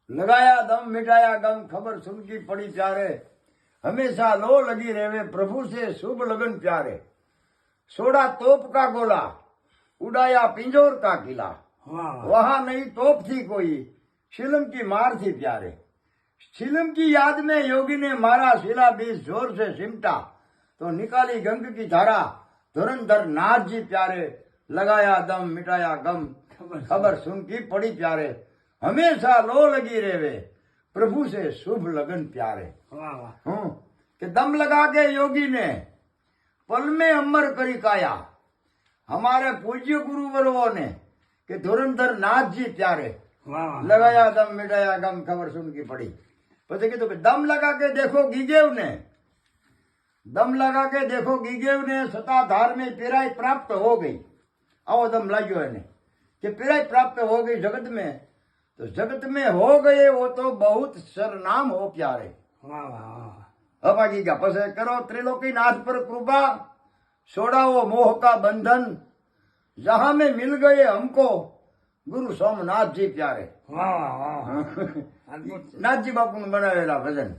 लगाया दम मिटाया गम खबर सुनकी पड़ी प्यारे हमेशा लो लगी रहे प्रभु से शुभ लगन प्यारे सोड़ा तोप का गोला उड़ाया पिंजोर का किला वहां नहीं तोप थी कोई शिलम की मार थी प्यारे शिलम की याद में योगी ने मारा शिला बीस जोर से सिमटा तो निकाली गंग की धारा धुरंधर नाथ जी प्यारे लगाया दम मिटाया गम खबर सुन की पड़ी प्यारे हमेशा लो लगी रेवे प्रभु से शुभ लगन प्यारे कि दम लगा के योगी ने पल में अमर करी काया हमारे पूज्य गुरुवरों ने कि धुरंधर नाथ जी प्यारे लगाया दम मिटाया गम खबर सुन की पड़ी પછી કીધું કે દમ લગા કે દેખો ગીગેવ ને દમ લગા કે દેખો ગીગેવ ને સતાધાર में पिराई प्राप्त हो गई आओ दम लाग्यो है कि पिराई प्राप्त हो गई जगत में तो जगत में हो गए वो तो बहुत सरनाम हो प्यारे अब आगे क्या पसे करो त्रिलोकी नाथ पर कृपा छोड़ाओ मोह का बंधन जहां में मिल गए हमको गुरु सोमनाथ जी प्यारे नाथ जी बापू ने बनावेला भजन